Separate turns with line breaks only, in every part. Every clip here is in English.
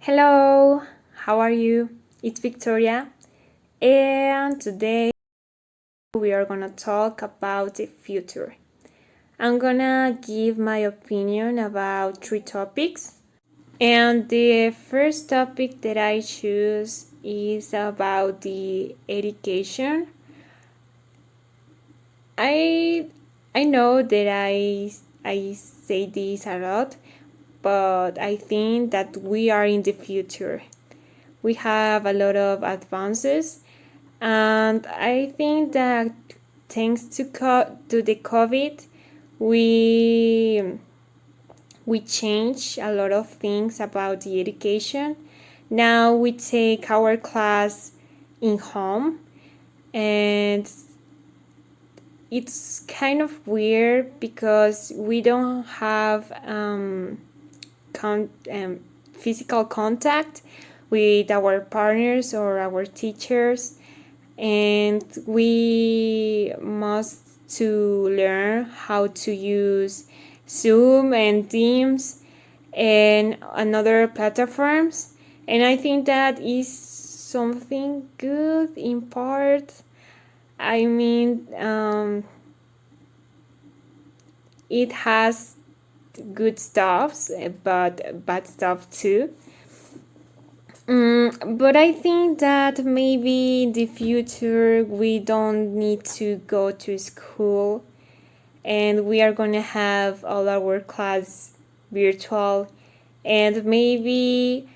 Hello, how are you? It's Victoria, and today we are gonna talk about the future. I'm gonna give my opinion about three topics, and the first topic that I choose is about the education. I I know that I say this a lot, but I think that we are in the future. We have a lot of advances, and I think that thanks to the COVID, we we change a lot of things about the education. Now we take our class in home, and it's kind of weird because we don't have physical contact with our partners or our teachers, and we must to learn how to use Zoom and Teams and another platforms, and I think that is something good in part. I mean, it has good stuffs, but bad stuff too. But I think that maybe in the future we don't need to go to school, and we are gonna have all our class virtual, and maybe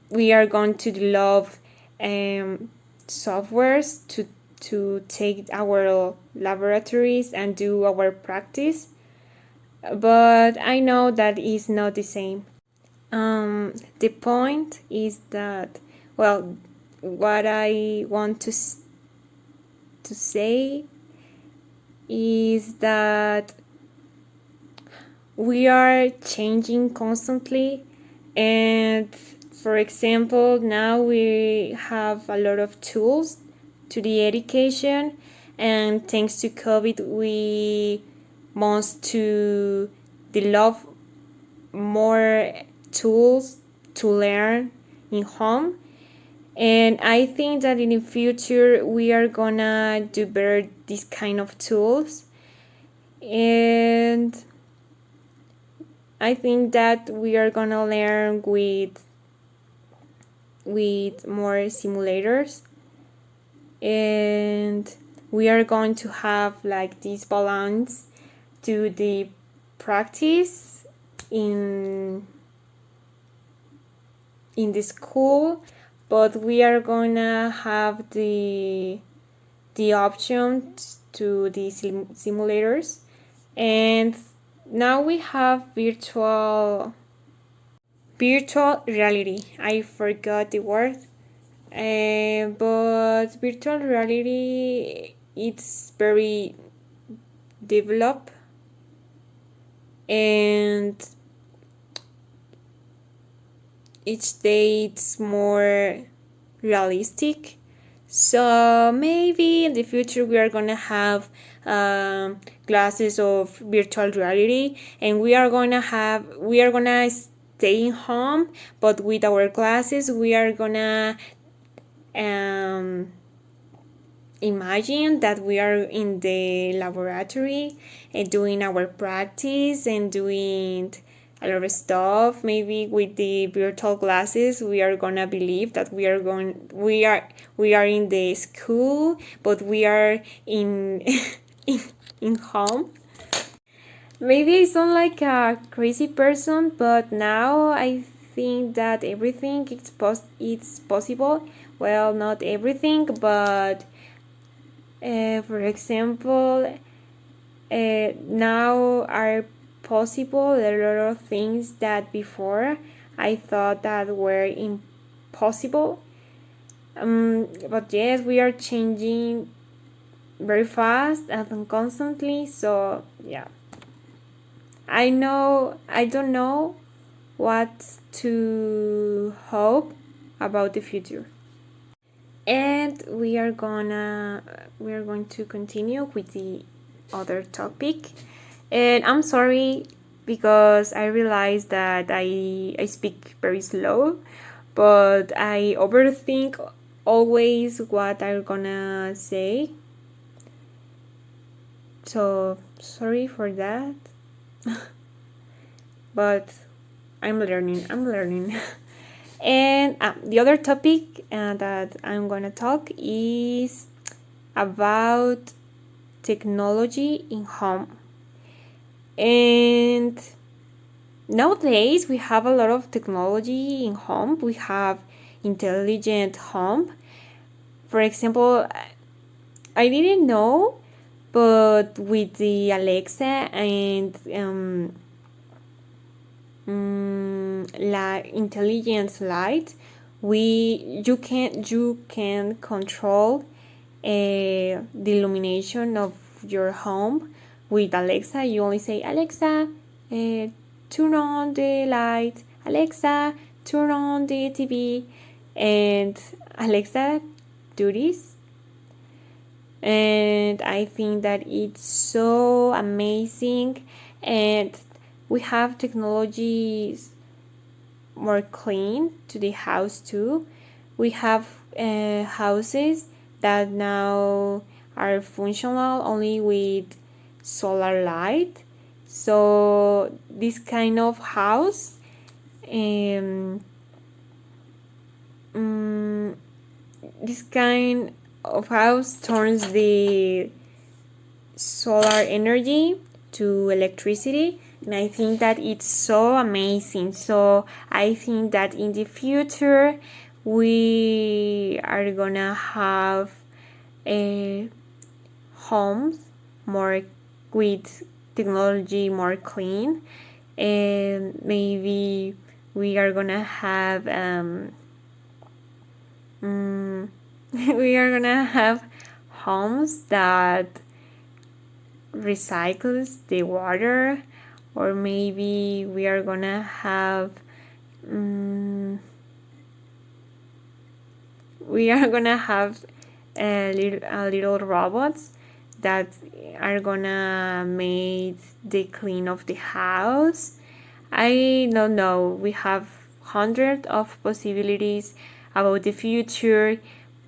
we are going to develop softwares to take our laboratories and do our practice. But I know that is not the same. The point is that, well, what I want to say is that we are changing constantly, and for example, now we have a lot of tools to the education, and thanks to COVID, we must to develop more tools to learn in home, and I think that in the future we are gonna do better this kind of tools, and I think that we are gonna learn with more simulators, and we are going to have like this balance to the practice in the school, but we are gonna have the option to the simulators, and now we have virtual reality. I forgot the word, but virtual reality it's very developed, and each day it's more realistic. So maybe in the future we are gonna have glasses of virtual reality, and we are gonna stay home, but with our glasses we are gonna imagine that we are in the laboratory and doing our practice and doing a lot of stuff. Maybe with the virtual glasses we are gonna believe that we are in the school, but we are in in home. Maybe I sound like a crazy person, but now I think that everything it's possible. Well, not everything, but for example, now are possible a lot of things that before I thought that were impossible. But yes, we are changing very fast and constantly. So yeah, I don't know what to hope about the future. And we are going to continue with the other topic. And I'm sorry because I realized that I speak very slow, but I overthink always what I'm gonna say. So sorry for that. But I'm learning. And the other topic that I'm gonna talk is about technology in home. And nowadays we have a lot of technology in home. We have intelligent home. For example, I didn't know, but with the Alexa and intelligence light, you can control the illumination of your home with Alexa. You only say, Alexa, turn on the light. Alexa, turn on the TV. And Alexa do this. And I think that it's so amazing. And we have technologies more clean to the house too. We have houses that now are functional only with solar light. So this kind of house this kind of house turns the solar energy to electricity, and I think that it's so amazing. So I think that in the future we are gonna have homes more with technology more clean, and maybe we are gonna have we are gonna have homes that recycles the water, or maybe we are gonna have little robots that are gonna make the clean of the house. I don't know. We have hundreds of possibilities about the future,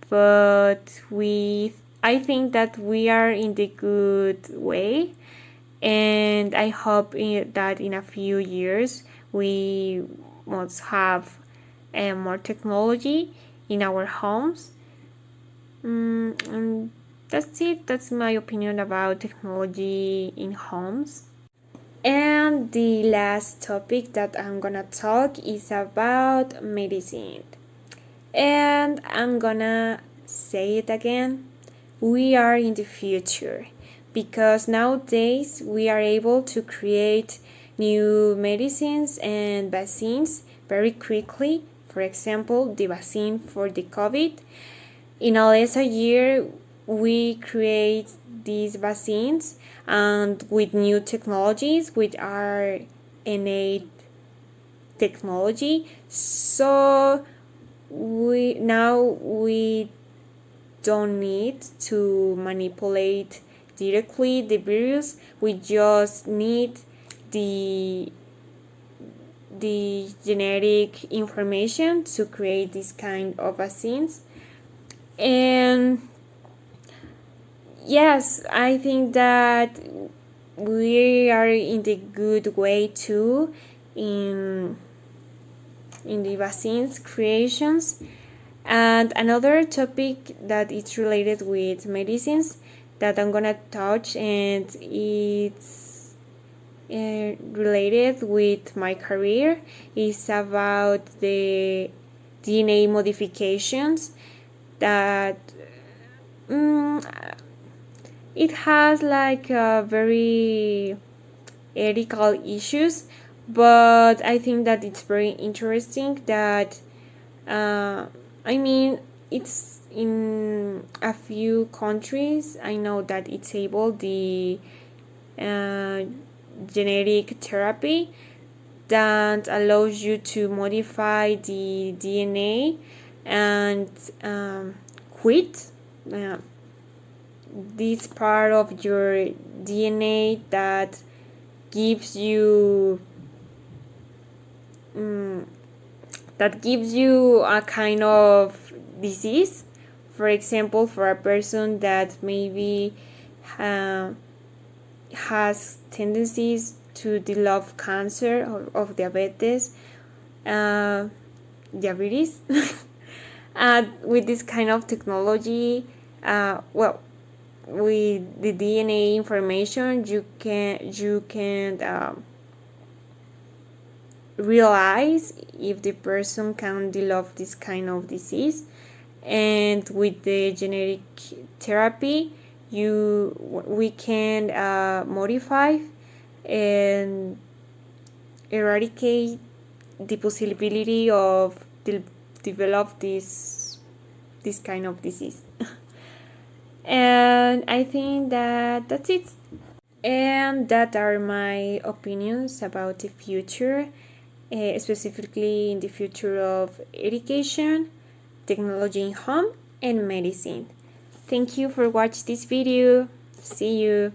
but I think that we are in the good way, and I hope that in a few years we must have more technology in our homes. And that's it. That's my opinion about technology in homes. And the last topic that I'm gonna talk is about medicine. And I'm gonna say it again. We are in the future, because nowadays we are able to create new medicines and vaccines very quickly. For example, the vaccine for the COVID. In a less a year, we create these vaccines, and with new technologies, which are innate technology. So we don't need to manipulate directly the virus. We just need the genetic information to create this kind of vaccines. And yes, I think that we are in the good way too in the vaccines creations. And another topic that is related with medicines that I'm gonna touch, and it's related with my career, is about the DNA modifications that it has like very ethical issues, but I think that it's very interesting that it's in a few countries. I know that it's able the genetic therapy that allows you to modify the DNA and quit this part of your DNA that gives you a kind of disease. For example, for a person that maybe has tendencies to develop cancer of diabetes, with this kind of technology, with the DNA information, you can realize if the person can develop this kind of disease. And with the genetic therapy, we can modify and eradicate the possibility of develop this kind of disease. And I think that that's it. And that are my opinions about the future, specifically in the future of education, technology in home, and medicine. Thank you for watching this video. See you.